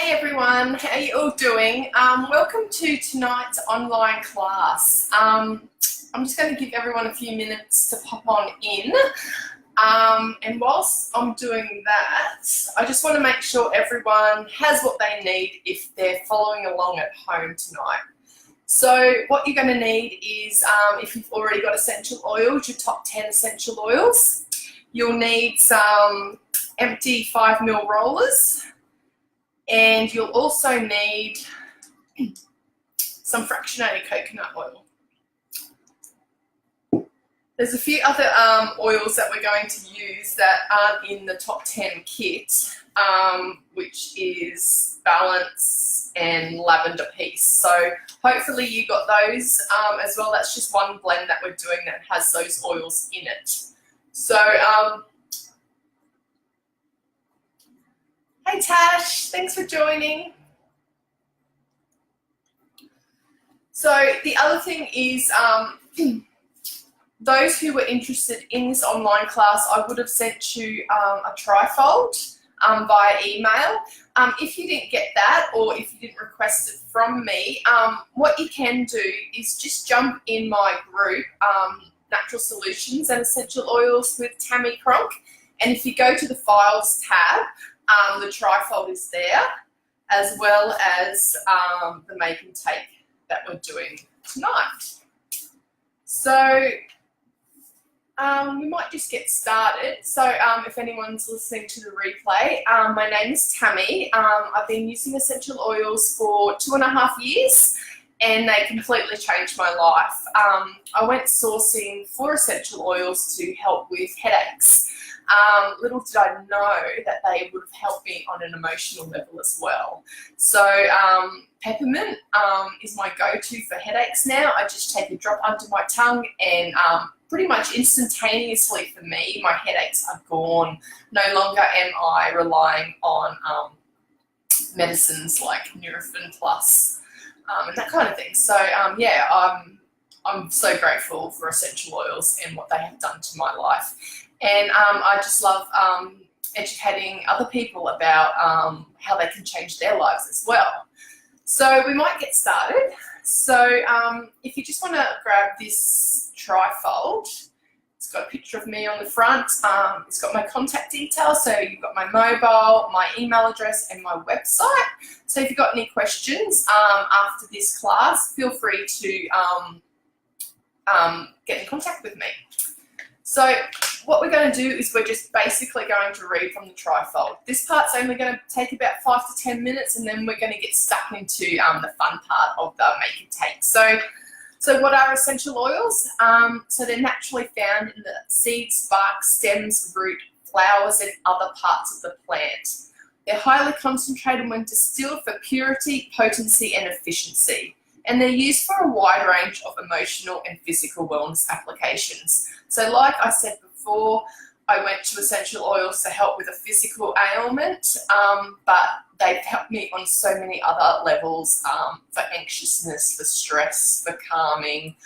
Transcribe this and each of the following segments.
Hey everyone, how are you all doing? Welcome to tonight's online class. I'm just going to give everyone a few minutes to pop on in. And whilst I'm doing that, I just want to make sure everyone has what they need if they're following along at home tonight. So what you're going to need is, if you've already got essential oils, your top 10 essential oils. You'll need some empty 5ml rollers. And you'll also need some fractionated coconut oil. There's a few other oils that we're going to use that aren't in the top 10 kit, which is Balance and Lavender Peace. So hopefully you got those as well. That's just one blend that we're doing that has those oils in it. So hey Tash, thanks for joining. So the other thing is, those who were interested in this online class, I would have sent you a trifold via email. If you didn't get that, or if you didn't request it from me, what you can do is just jump in my group, Natural Solutions and Essential Oils with Tammy Cronk, and if you go to the Files tab, the trifold is there, as well as the make and take that we're doing tonight. So we might just get started. So if anyone's listening to the replay, my name is Tammy. I've been using essential oils for 2.5 years, and they completely changed my life. I went sourcing for essential oils to help with headaches. Little did I know that they would have helped me on an emotional level as well. So peppermint is my go-to for headaches now. I just take a drop under my tongue, and pretty much instantaneously for me, my headaches are gone. No longer am I relying on medicines like Nurofen Plus and that kind of thing. So yeah, I'm so grateful for essential oils and what they have done to my life. And I just love educating other people about how they can change their lives as well. So we might get started. So if you just want to grab this trifold, it's got a picture of me on the front. It's got my contact details, so you've got my mobile, my email address, and my website. So if you've got any questions after this class, feel free to get in contact with me. So what we're going to do is we're just basically going to read from the trifold. This part's only going to take about 5 to 10 minutes, and then we're going to get stuck into the fun part of the make and take. So what are essential oils? So they're naturally found in the seeds, bark, stems, root, flowers, and other parts of the plant. They're highly concentrated when distilled for purity, potency, and efficiency. And they're used for a wide range of emotional and physical wellness applications. So like I said before, I went to essential oils to help with a physical ailment, but they've helped me on so many other levels, for anxiousness, for stress, for calming,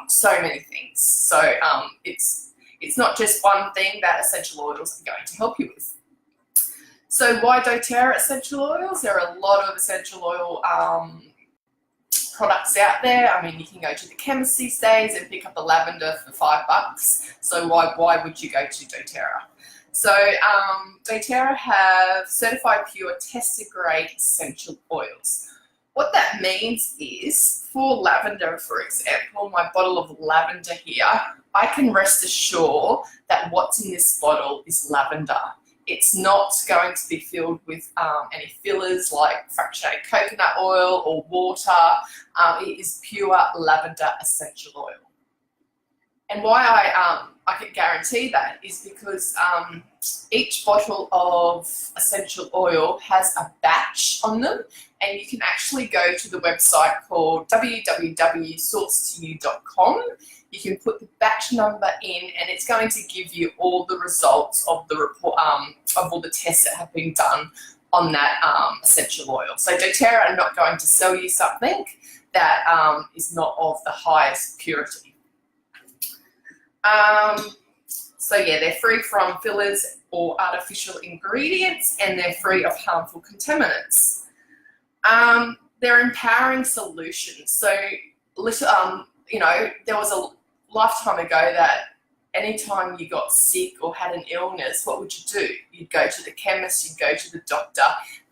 so many things. So it's not just one thing that essential oils are going to help you with. So why doTERRA essential oils? There are a lot of essential oil products out there. I mean, you can go to the chemist these days and pick up a lavender for $5. So why would you go to doTERRA? So doTERRA have certified pure tested grade essential oils. What that means is, for lavender, for example, my bottle of lavender here, I can rest assured that what's in this bottle is lavender. It's not going to be filled with any fillers like fractionated coconut oil or water. It is pure lavender essential oil. And why I can guarantee that is because each bottle of essential oil has a batch on them, and you can actually go to the website called www.sourcetoyou.com. You can put the batch number in, and it's going to give you all the results of the report, of all the tests that have been done on that essential oil. So doTERRA are not going to sell you something that is not of the highest purity. So yeah, they're free from fillers or artificial ingredients, and they're free of harmful contaminants. They're empowering solutions. So, you know, there was a lifetime ago that anytime you got sick or had an illness, what would you do? You'd go to the chemist, you'd go to the doctor,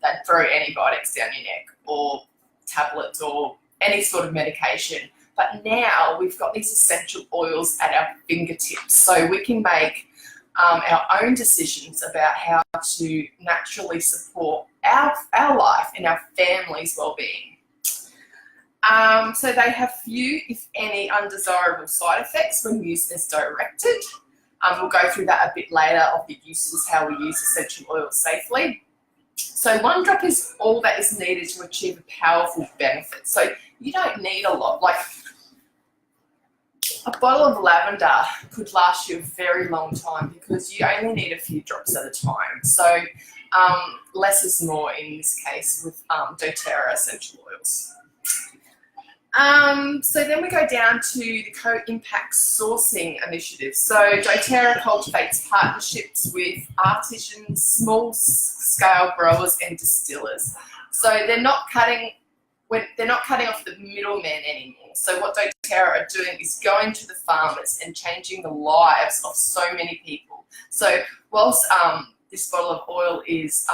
they'd throw antibiotics down your neck or tablets or any sort of medication. But now we've got these essential oils at our fingertips, so we can make our own decisions about how to naturally support our life and our family's well-being. So they have few, if any, undesirable side effects when used as directed. We'll go through that a bit later of the uses, how we use essential oils safely. So 1 drop is all that is needed to achieve a powerful benefit. So you don't need a lot. Like a bottle of lavender could last you a very long time because you only need a few drops at a time. So less is more in this case with doTERRA essential oils. So then we go down to the co-impact sourcing initiative. So doTERRA cultivates partnerships with artisans, small-scale growers and distillers. So they're not cutting off the middleman anymore. So what doTERRA are doing is going to the farmers and changing the lives of so many people. So whilst this bottle of oil is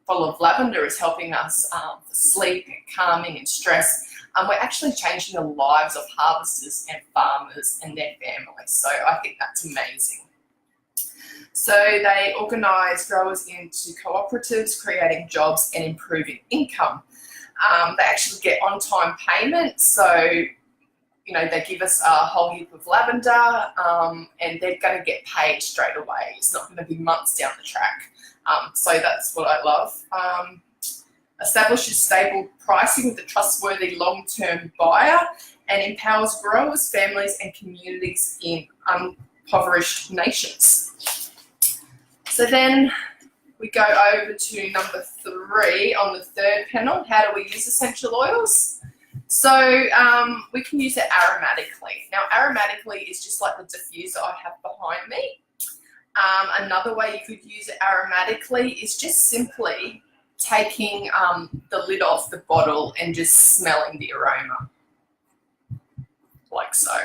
bottle of lavender is helping us for sleep and calming and stress, we're actually changing the lives of harvesters and farmers and their families. So I think that's amazing. So they organise growers into cooperatives, creating jobs and improving income. They actually get on-time payment. So, you know, they give us a whole heap of lavender and they're going to get paid straight away. It's not going to be months down the track. So that's what I love. Establishes stable pricing with a trustworthy long-term buyer and empowers growers, families and communities in impoverished nations. So then we go over to number 3 on the third panel. How do we use essential oils? So we can use it aromatically. Now aromatically is just like the diffuser I have behind me. Another way you could use it aromatically is just simply taking the lid off the bottle and just smelling the aroma, like so.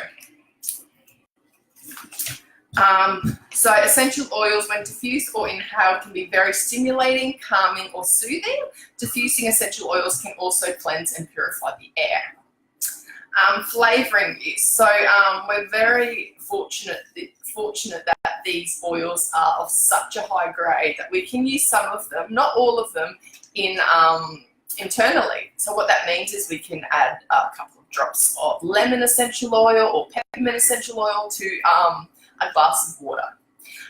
So essential oils, when diffused or inhaled, can be very stimulating, calming or soothing. Diffusing essential oils can also cleanse and purify the air. Flavouring use. So we're very fortunate that these oils are of such a high grade that we can use some of them, not all of them, in internally. So what that means is we can add a couple of drops of lemon essential oil or peppermint essential oil to a glass of water.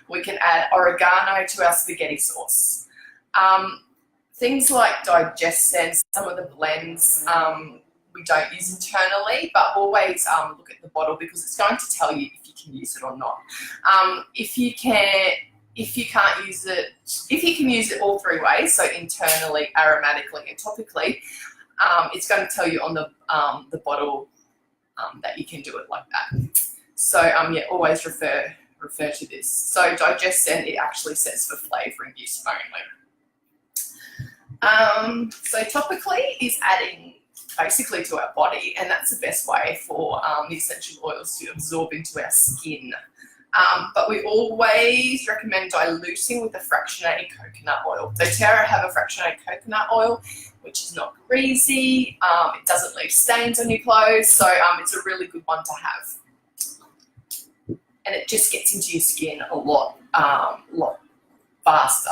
We can add oregano to our spaghetti sauce. Things like digestion, some of the blends we don't use internally, but always look at the bottle because it's going to tell you if you can use it or not. If you can use it all 3 ways, so internally, aromatically, and topically, it's going to tell you on the bottle that you can do it like that. So yeah, always refer to this. So digestion, it actually says for flavouring use only. So topically is adding basically to our body, and that's the best way for the essential oils to absorb into our skin. But we always recommend diluting with a fractionated coconut oil. doTERRA have a fractionated coconut oil, which is not greasy, it doesn't leave stains on your clothes, so it's a really good one to have. And it just gets into your skin a lot faster.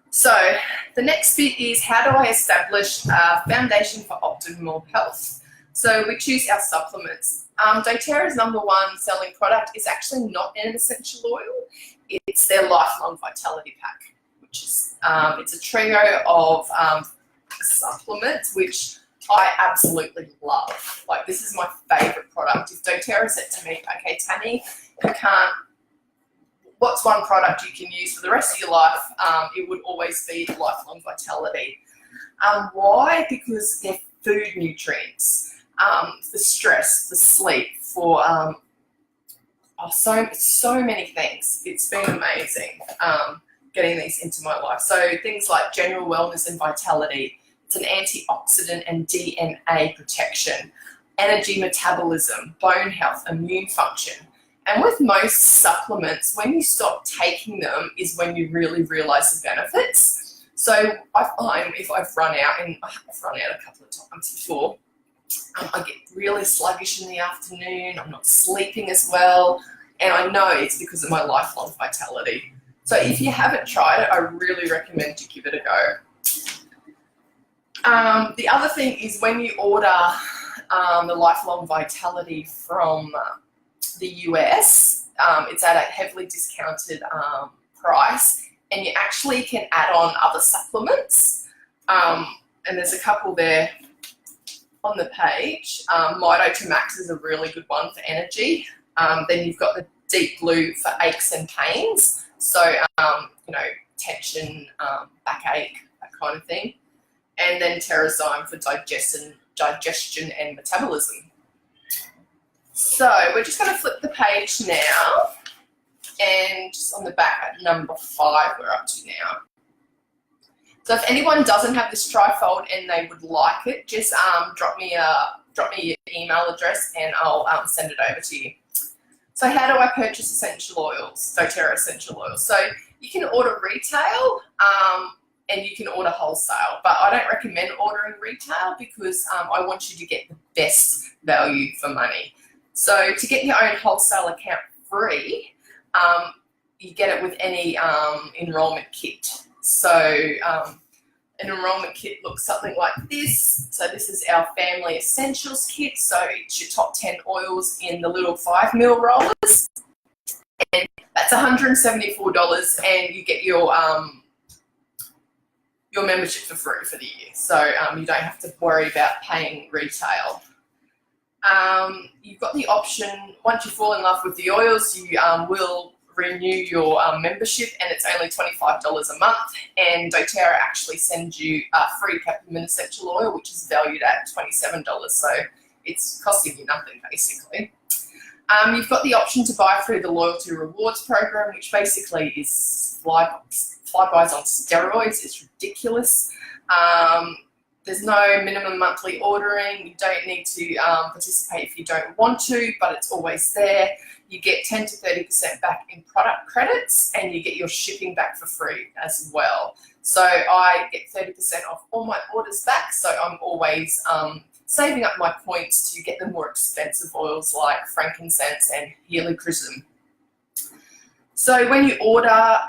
So the next bit is, how do I establish a foundation for optimal health? So we choose our supplements. doTERRA's #1 selling product is actually not an essential oil. It's their Lifelong Vitality Pack, which is it's a trio of supplements which I absolutely love. Like, this is my favourite product. If doTERRA said to me, okay, Tammy, what's one product you can use for the rest of your life? It would always be Lifelong Vitality. Why? Because they're food nutrients. For stress, for sleep, for so many things. It's been amazing. getting these into my life. So things like general wellness and vitality. It's an antioxidant and DNA protection, energy metabolism, bone health, immune function. And with most supplements, when you stop taking them is when you really realise the benefits. So I find if I've run out, and I've run out a couple of times before, I get really sluggish in the afternoon, I'm not sleeping as well, and I know it's because of my lifelong vitality. So if you haven't tried it, I really recommend you give it a go. The other thing is when you order the lifelong vitality from the US, it's at a heavily discounted price, and you actually can add on other supplements, and there's a couple there on the page. Mito to Max is a really good one for energy. Then you've got the Deep Blue for aches and pains, so you know, tension, backache, that kind of thing. And then Terrazyme for digestion and metabolism. So we're just going to flip the page now, and just on the back at number 5 we're up to now. So if anyone doesn't have this trifold and they would like it, just drop me your email address and I'll send it over to you. So how do I purchase essential oils, doTERRA essential oils? So you can order retail and you can order wholesale, but I don't recommend ordering retail because I want you to get the best value for money. So to get your own wholesale account free, you get it with any enrollment kit. So an enrollment kit looks something like this. So this is our family essentials kit. So it's your top 10 oils in the little 5ml rollers. And that's $174, and you get your membership for free for the year. So you don't have to worry about paying retail. You've got the option, once you fall in love with the oils, you will renew your membership, and it's only $25 a month, and doTERRA actually sends you a free peppermint essential oil, which is valued at $27, so it's costing you nothing basically. You've got the option to buy through the loyalty rewards program, which basically is Flybuys on steroids. It's ridiculous. There's no minimum monthly ordering. You don't need to participate if you don't want to, but it's always there. You get 10 to 30% back in product credits, and you get your shipping back for free as well. So I get 30% off all my orders back, so I'm always saving up my points to get the more expensive oils like frankincense and helichrysum. So when you order,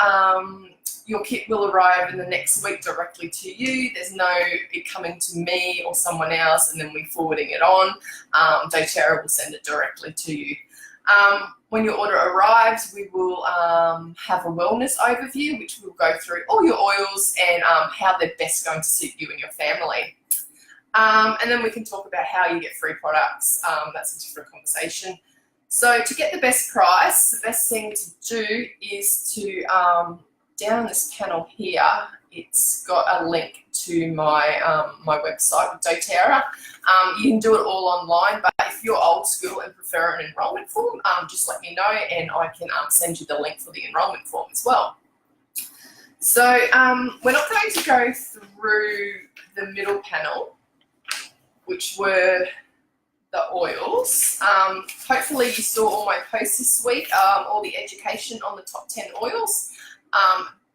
your kit will arrive in the next week directly to you. There's no it coming to me or someone else and then we forwarding it on. doTERRA will send it directly to you. When your order arrives, we will have a wellness overview, which will go through all your oils and how they're best going to suit you and your family. And then we can talk about how you get free products. That's a different conversation. So to get the best price, the best thing to do is to, down this panel here, it's got a link to my my website with doTERRA. You can do it all online, but if you're old school and prefer an enrolment form, just let me know and I can send you the link for the enrolment form as well. So we're not going to go through the middle panel, which were the oils. Hopefully you saw all my posts this week, all the education on the top 10 oils.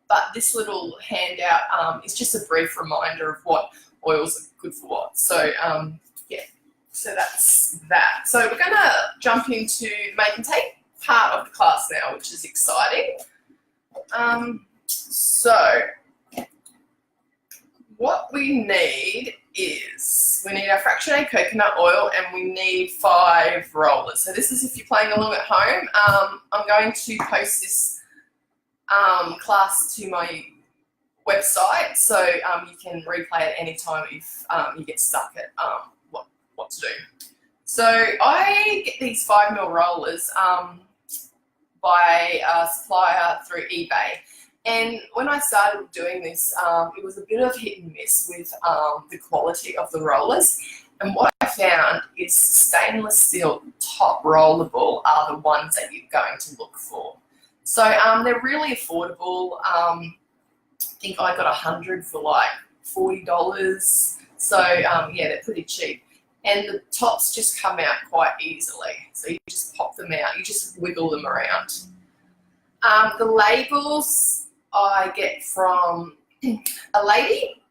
But this little handout is just a brief reminder of what oils are good for what. So yeah, so that's that. So we're going to jump into make and take part of the class now, which is exciting. So what we need is we need our fractionated coconut oil and we need 5 rollers. So this is if you're playing along at home. I'm going to post this class to my website, so you can replay it anytime if you get stuck at what to do. So I get these 5ml rollers by a supplier through eBay. And when I started doing this, it was a bit of hit and miss with the quality of the rollers. And what I found is stainless steel top rollerball are the ones that you're going to look for. So they're really affordable. think I got 100 for like $40. So yeah, they're pretty cheap. And the tops just come out quite easily. So you just pop them out, you just wiggle them around. The labels I get from a lady,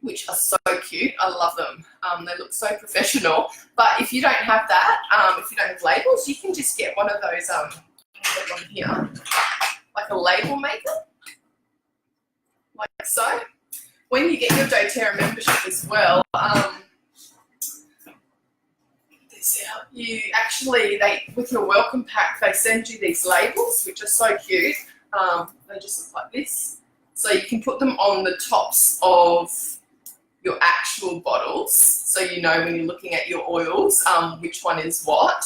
which are so cute. I love them. They look so professional. But if you don't have that, if you don't have labels, you can just get one of those, one here, like a label maker, like so. When you get your doTERRA membership as well, you actually, with your welcome pack, they send you these labels, which are so cute. They just look like this. So you can put them on the tops of your actual bottles, so you know when you're looking at your oils, which one is what.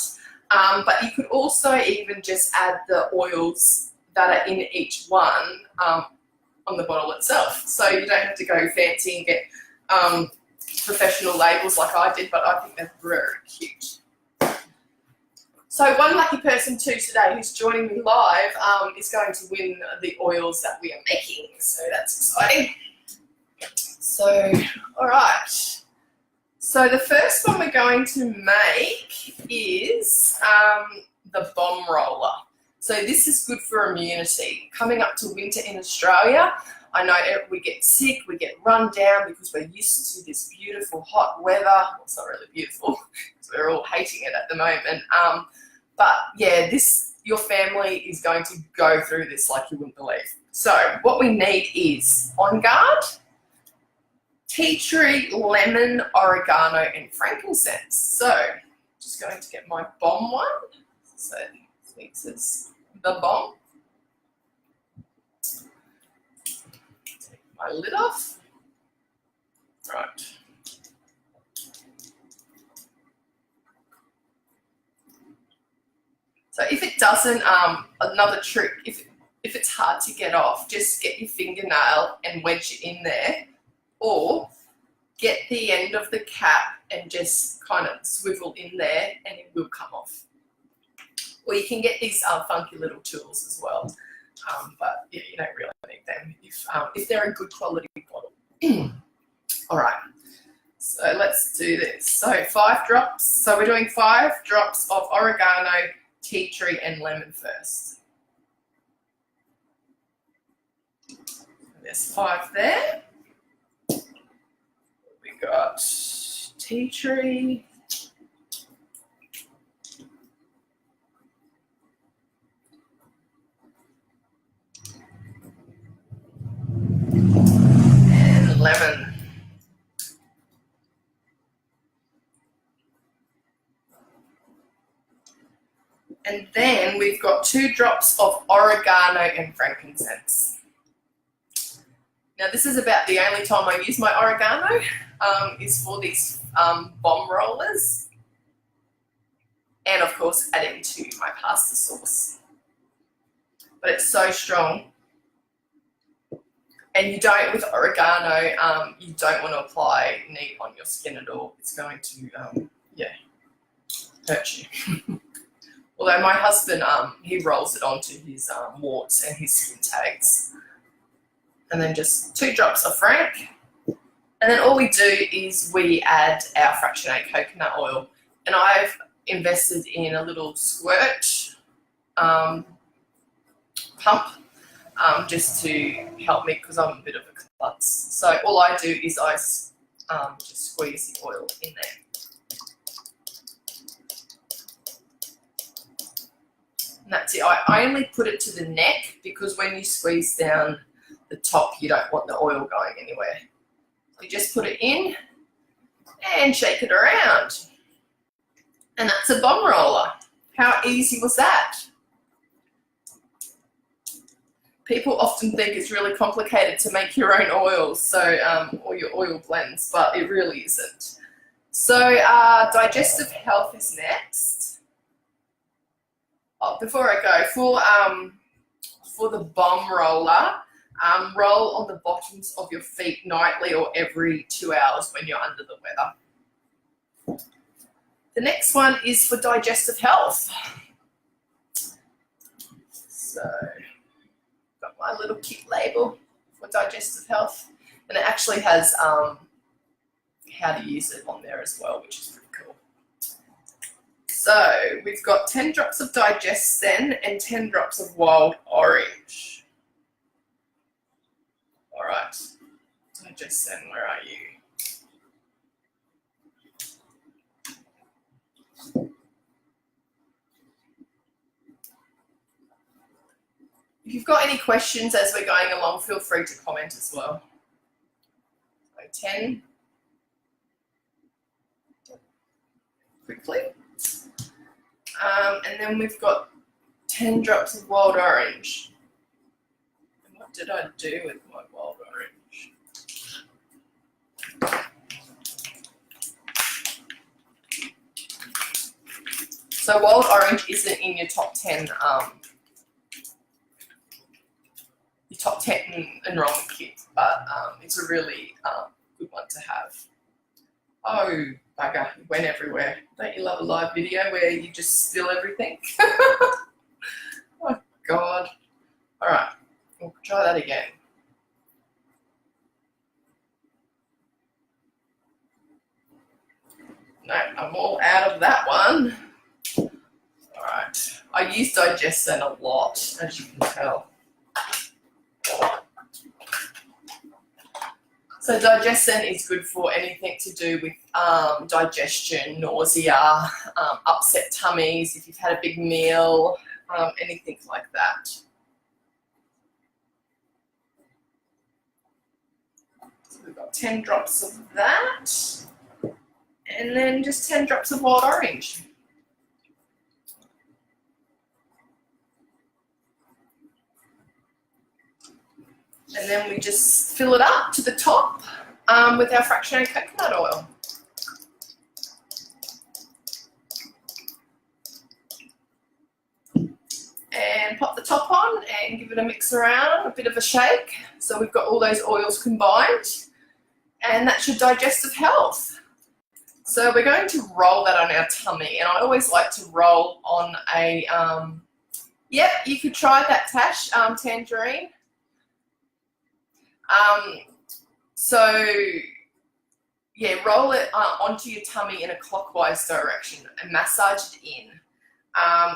But you could also even just add the oils that are in each one on the bottle itself. So you don't have to go fancy and get professional labels like I did, but I think they're very cute. So one lucky person too today who's joining me live is going to win the oils that we are making. So that's exciting. So, all right. So the first one we're going to make is the bomb roller. So this is good for immunity. Coming up to winter in Australia, I know we get sick, we get run down because we're used to this beautiful hot weather. Well, it's not really beautiful because we're all hating it at the moment. But yeah, your family is going to go through this like you wouldn't believe. So what we need is On Guard, tea tree, lemon, oregano, and frankincense. So just going to get my bomb one. So this is the bomb. Take my lid off. Right. So if it doesn't, another trick, if it's hard to get off, just get your fingernail and wedge it in there, or get the end of the cap and just kind of swivel in there and it will come off. Or you can get these funky little tools as well, but yeah, you don't really need them if they're a good quality bottle. All right, so let's do this. So 5 drops. So we're doing 5 drops of oregano, tea tree, and lemon first. There's 5 there. We got tea tree. And lemon. And then we've got 2 drops of oregano and frankincense. Now this is about the only time I use my oregano, is for these bomb rollers. And of course adding to my pasta sauce. But it's so strong. And you don't, with oregano, you don't want to apply neat on your skin at all. It's going to, yeah, hurt you. Although my husband, he rolls it onto his warts and his skin tags. And then just 2 drops of frank. And then all we do is we add our fractionated coconut oil. And I've invested in a little squirt pump just to help me because I'm a bit of a klutz. So all I do is I just squeeze the oil in there. And that's it. I only put it to the neck because when you squeeze down the top, you don't want the oil going anywhere. You just put it in and shake it around. And that's a bomb roller. How easy was that? People often think it's really complicated to make your own oils, so or your oil blends, but it really isn't. So digestive health is next. Oh, before I go, for the bomb roller, roll on the bottoms of your feet nightly or every 2 hours when you're under the weather. The next one is for digestive health. So, got my little kit label for digestive health, and it actually has how to use it on there as well, which is pretty cool. So we've got 10 drops of digestion and 10 drops of wild orange. All right, digestion, where are you? If you've got any questions as we're going along, feel free to comment as well. So 10. Quickly. And then we've got 10 drops of wild orange. And what did I do with my wild orange? So wild orange isn't in your top 10 enrollment kit, but it's a really good one to have. Oh, bugger, it went everywhere. Don't you love a live video where you just spill everything? Oh, God. All right, we'll try that again. No, I'm all out of that one. All right, I use digestion a lot, as you can tell. So digestion is good for anything to do with digestion, nausea, upset tummies, if you've had a big meal, anything like that. So we've got 10 drops of that, and then just 10 drops of wild orange. And then we just fill it up to the top with our fractionated coconut oil. And pop the top on and give it a mix around, a bit of a shake. So we've got all those oils combined, and that's your digestive health. So we're going to roll that on our tummy, and I always like to roll on a, yep, you could try that, Tash, tangerine. So yeah, roll it onto your tummy in a clockwise direction and massage it in.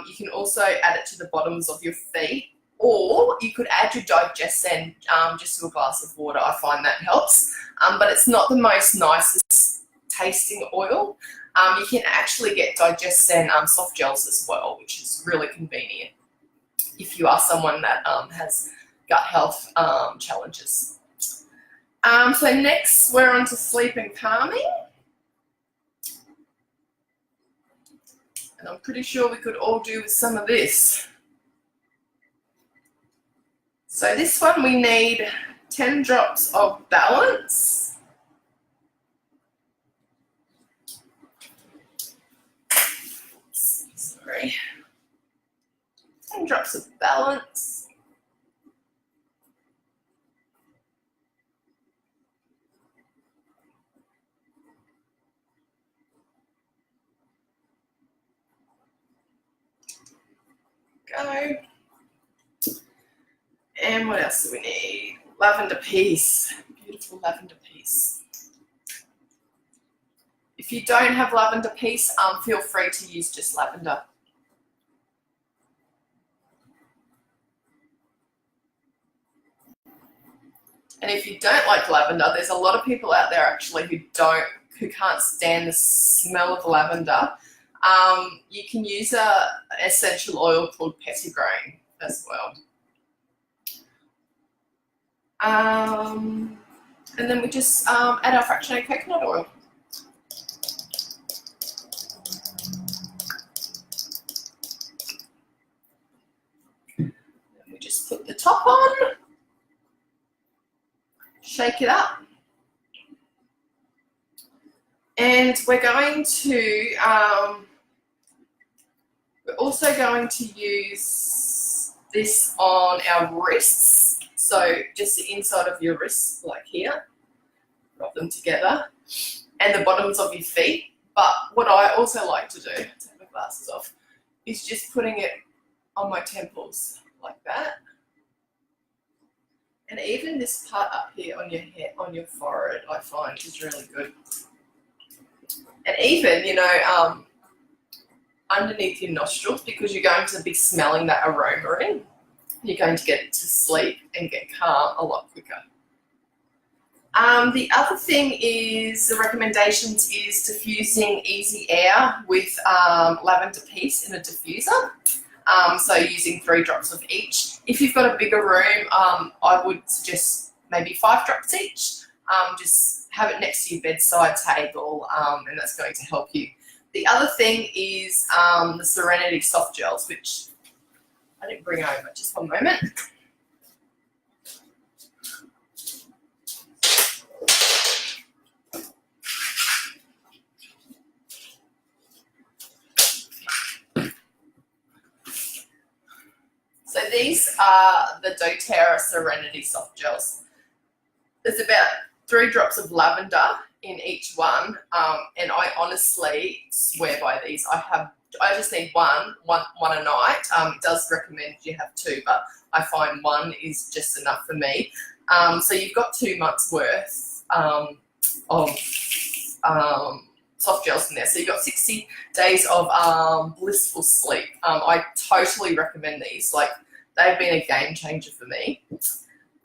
You can also add it to the bottoms of your feet, or you could add your digestion just to a glass of water. I find that helps, but it's not the most nicest tasting oil. You can actually get digestion soft gels as well, which is really convenient if you are someone that has gut health challenges. So next we're on to sleep and calming. And I'm pretty sure we could all do with some of this. So this one we need 10 drops of balance. Sorry. 10 drops of balance. Go. And what else do we need? Lavender piece. Beautiful lavender piece. If you don't have lavender piece, feel free to use just lavender. And if you don't like lavender, there's a lot of people out there actually who can't stand the smell of lavender. You can use an essential oil called petitgrain as well. And then we just add our fractionated coconut oil. And we just put the top on, shake it up. And we're going to, we're also going to use this on our wrists. So just the inside of your wrists, like here, rub them together, and the bottoms of your feet. But what I also like to do, take my glasses off, is just putting it on my temples like that. And even this part up here on your head, on your forehead, I find is really good. And even, you know, underneath your nostrils, because you're going to be smelling that aroma in, you're going to get to sleep and get calm a lot quicker. The other thing is, the recommendations is diffusing easy air with lavender piece in a diffuser. So using 3 drops of each. If you've got a bigger room, I would suggest maybe 5 drops each. Just have it next to your bedside table, and that's going to help you. The other thing is the Serenity soft gels, which I didn't bring over. Just one moment. So these are the doTERRA Serenity soft gels. There's about 3 drops of lavender in each one, and I honestly swear by these. I just need one a night. It does recommend you have 2, but I find 1 is just enough for me. So you've got 2 months worth of soft gels in there. So you've got 60 days of blissful sleep. I totally recommend these. Like, they've been a game changer for me.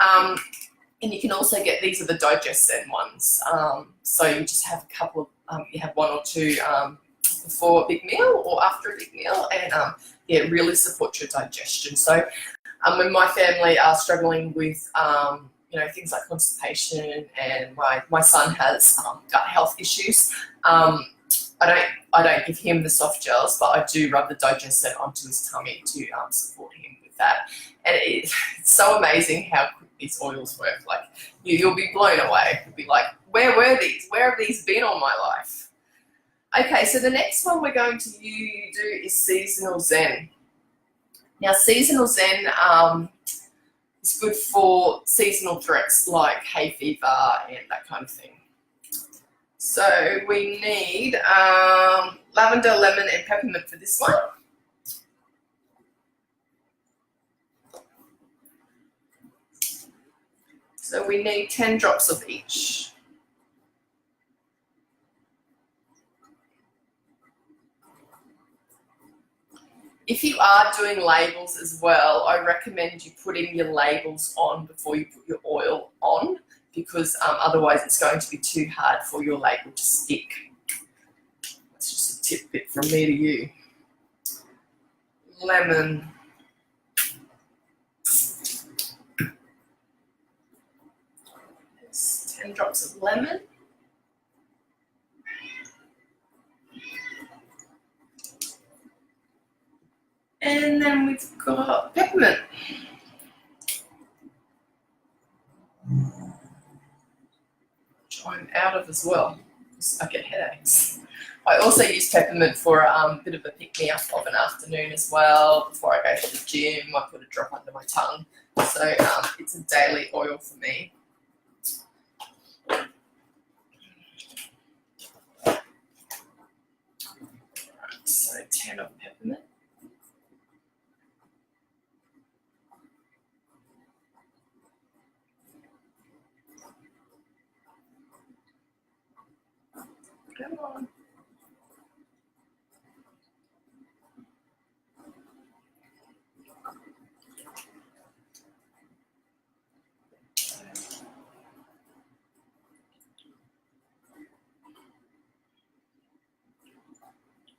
And you can also get, these are the digestion ones. So you just have a couple of, you have 1 or 2 before a big meal or after a big meal, and yeah, it really supports your digestion. So when my family are struggling with you know, things like constipation, and my son has gut health issues, I don't give him the soft gels, but I do rub the digestion onto his tummy to support him with that. And it's so amazing how quick these oils work. Like, you'll be blown away. You'll be like, where were these? Where have these been all my life? Okay, so the next one we're going to do is Seasonal Zen. Now, Seasonal Zen is good for seasonal threats like hay fever and that kind of thing. So we need lavender, lemon, and peppermint for this one. So we need 10 drops of each. If you are doing labels as well, I recommend you putting your labels on before you put your oil on, because otherwise it's going to be too hard for your label to stick. That's just a tidbit from me to you. Lemon. There's 10 drops of lemon. And then we've got peppermint. Which I'm out of as well, because I get headaches. I also use peppermint for a bit of a pick-me-up of an afternoon as well. Before I go to the gym, I put a drop under my tongue. So it's a daily oil for me. Right, so 10 of peppermint. Come on.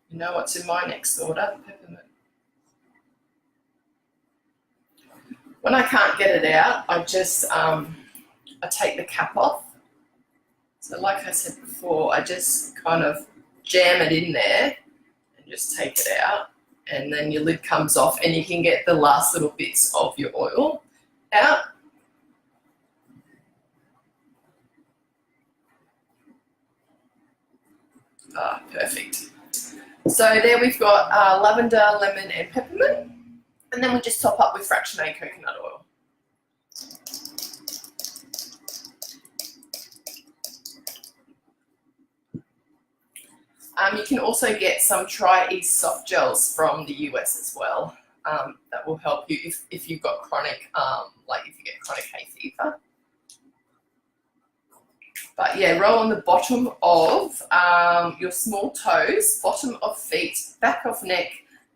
You know what's in my next order? Peppermint. When I can't get it out, I just I take the cap off. So like I said before, I just kind of jam it in there and just take it out, and then your lid comes off and you can get the last little bits of your oil out. Ah, perfect. So there we've got lavender, lemon, and peppermint, and then we just top up with fractionated coconut oil. You can also get some Tri-Ease soft gels from the US as well. that will help you if you've got chronic, like if you get chronic hay fever. But yeah, roll on the bottom of your small toes, bottom of feet, back of neck,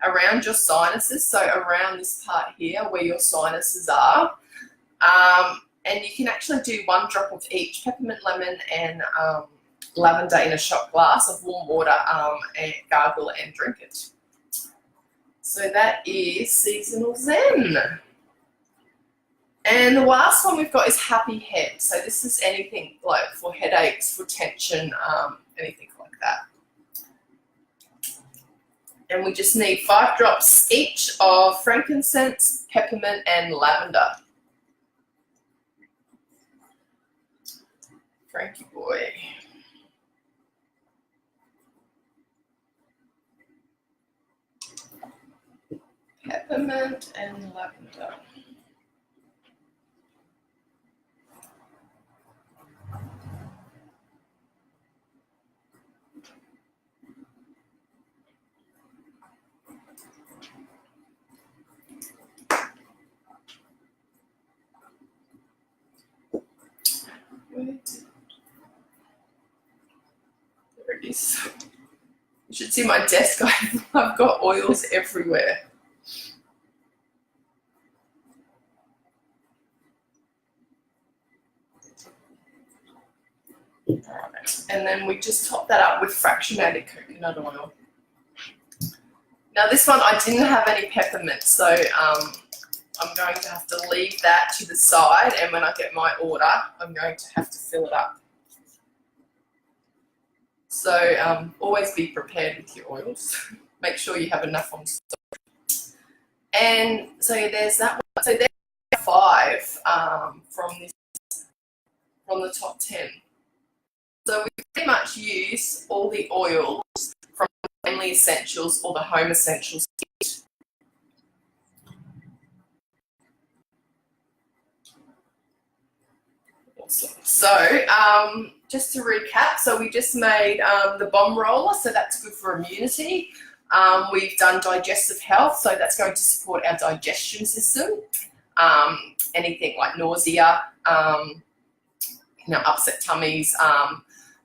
around your sinuses, so around this part here where your sinuses are. And you can actually do 1 drop of each, peppermint, lemon, and lavender in a shot glass of warm water, and gargle and drink it. So that is Seasonal Zen. And the last one we've got is Happy Head. So this is anything like for headaches, for tension, anything like that. And we just need 5 drops each of frankincense, peppermint, and lavender. Frankie boy. Peppermint and lavender. There it is. You should see my desk. I've got oils everywhere. Alright, and then we just top that up with fractionated coconut oil. Now this one I didn't have any peppermint, so I'm going to have to leave that to the side, and when I get my order, I'm going to have to fill it up. So always be prepared with your oils. Make sure you have enough on stock. And so there's that one. So there's 5 from the top 10. So we pretty much use all the oils from the Family Essentials or the Home Essentials kit. Awesome. So just to recap, so we just made the bomb roller, so that's good for immunity. We've done digestive health, so that's going to support our digestion system. Anything like nausea, upset tummies,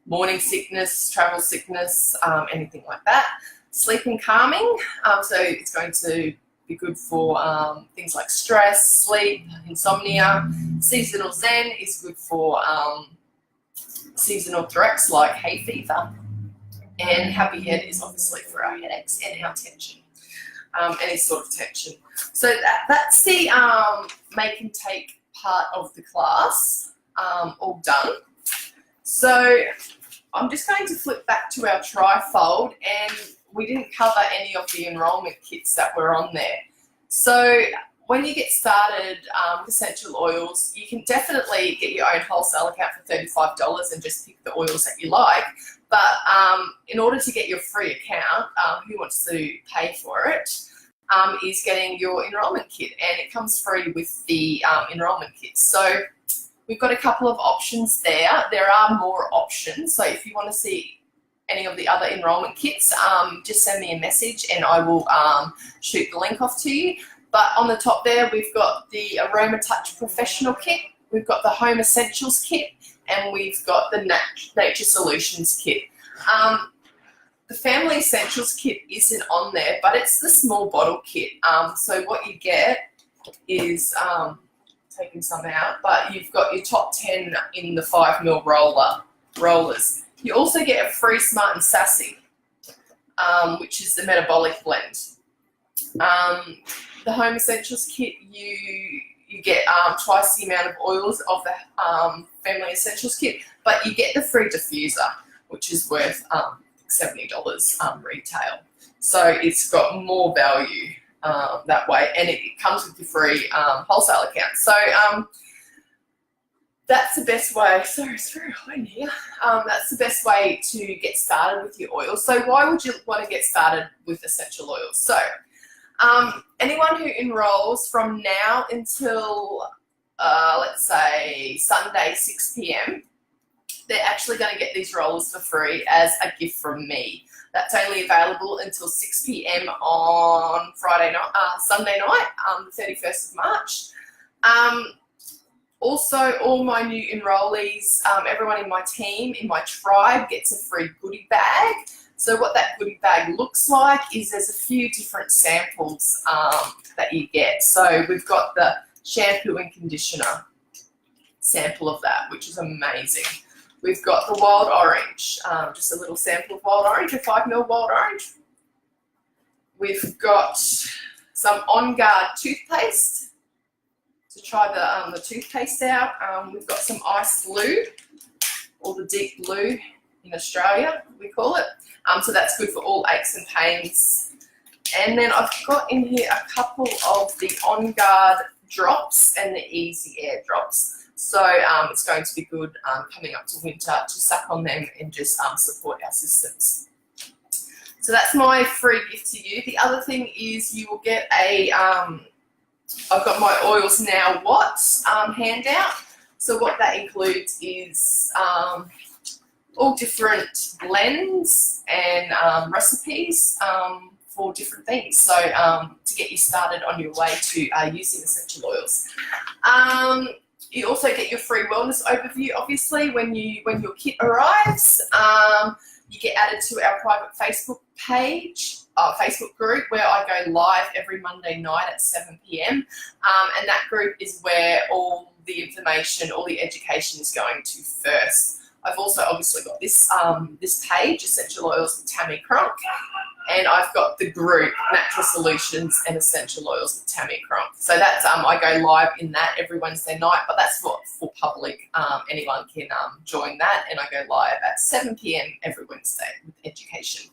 morning sickness, travel sickness, anything like that. Sleep and calming, so it's going to be good for things like stress, sleep, insomnia. Seasonal Zen is good for seasonal threats like hay fever. And Happy Head is obviously for our headaches and our tension, any sort of tension. So that's the make and take part of the class all done. So I'm just going to flip back to our trifold, and we didn't cover any of the enrollment kits that were on there. So when you get started with essential oils, you can definitely get your own wholesale account for $35 and just pick the oils that you like. But in order to get your free account, who wants to pay for it, is getting your enrollment kit, and it comes free with the enrollment kit. So we've got a couple of options there. There are more options. So if you want to see any of the other enrollment kits, just send me a message and I will shoot the link off to you. But on the top there, we've got the Aroma Touch Professional Kit, we've got the Home Essentials Kit, and we've got the Nature Solutions Kit. The Family Essentials Kit isn't on there, but it's the small bottle kit. So what you get is, taking some out, but you've got your top 10 in the 5ml rollers. You also get a free Smart and Sassy, which is the metabolic blend. The Home Essentials Kit, you get twice the amount of oils of the Family Essentials Kit, but you get the free diffuser, which is worth $70 retail. So it's got more value that way, and it comes with your free wholesale account. So that's the best way. Sorry, it's very hot in here. That's the best way to get started with your oils. So why would you want to get started with essential oils? So anyone who enrolls from now until let's say Sunday 6 p.m, they're actually going to get these rollers for free as a gift from me. That's only available until 6 p.m. on Sunday night, the 31st of March. Also, all my new enrollees, everyone in my team, in my tribe, gets a free goodie bag. So what that goodie bag looks like is there's a few different samples that you get. So we've got the shampoo and conditioner sample of that, which is amazing. We've got the wild orange, just a little sample of wild orange, a 5 ml wild orange. We've got some On Guard toothpaste to try the toothpaste out. We've got some ice blue, or the deep blue in Australia, we call it. So that's good for all aches and pains. And then I've got in here a couple of the On Guard drops and the Easy Air drops. So it's going to be good coming up to winter to suck on them and just support our systems. So that's my free gift to you. The other thing is you will get a, I've got my Oils Now What handout. So what that includes is all different blends and recipes for different things. So to get you started on your way to using essential oils. You also get your free wellness overview, obviously, when your kit arrives. You get added to our private Facebook page, Facebook group, where I go live every Monday night at 7 p.m. And that group is where all the information, all the education is going to first. I've also obviously got this this page, Essential Oils with Tammy Cronk, and I've got the group, Natural Solutions and Essential Oils with Tammy Cronk. So that's I go live in that every Wednesday night, but that's for public. Anyone can join that, and I go live at 7 p.m. every Wednesday with education.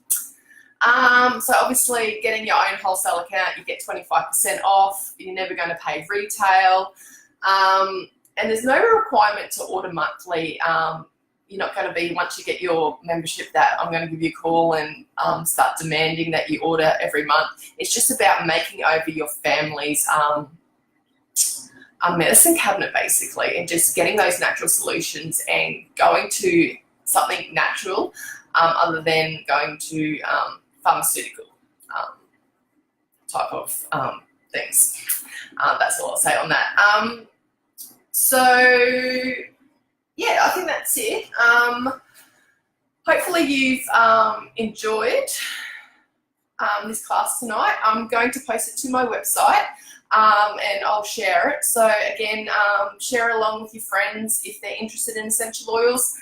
So obviously, getting your own wholesale account, you get 25% off. You're never going to pay retail, and there's no requirement to order monthly. You're not going to be, once you get your membership, that I'm going to give you a call and start demanding that you order every month. It's just about making over your family's medicine cabinet, basically, and just getting those natural solutions and going to something natural other than going to pharmaceutical type of things. That's all I'll say on that. So yeah, I think that's it. Hopefully you've enjoyed this class tonight. I'm going to post it to my website and I'll share it. So again, share along with your friends if they're interested in essential oils.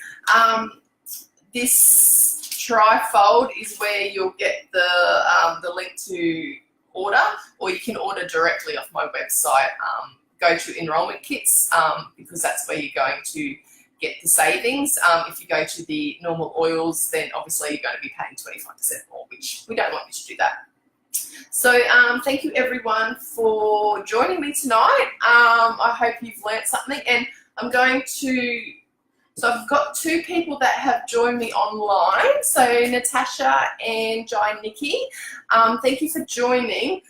This trifold is where you'll get the link to order, or you can order directly off my website. Go to enrollment kits because that's where you're going to get the savings. If you go to the normal oils, then obviously you're going to be paying 25% more, which we don't want you to do that. So thank you everyone for joining me tonight. I hope you've learnt something, and I'm going to, so I've got 2 people that have joined me online. So Natasha and Jai Nikki, thank you for joining.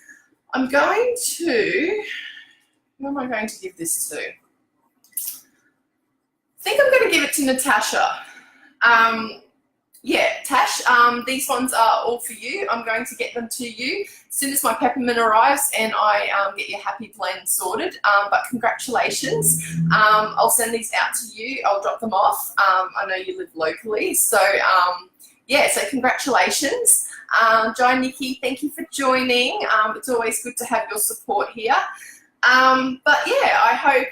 I'm going to, who am I going to give this to? I think I'm going to give it to Natasha. Yeah, Tash, these ones are all for you. I'm going to get them to you as soon as my peppermint arrives and I get your happy blend sorted. But congratulations. I'll send these out to you. I'll drop them off. I know you live locally. So, yeah, so congratulations. Jai Nikki, thank you for joining. It's always good to have your support here. But yeah, I hope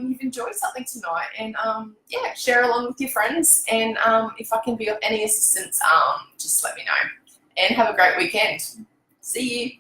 you've enjoyed something tonight, and yeah, share along with your friends, and if I can be of any assistance, just let me know, and have a great weekend. See you.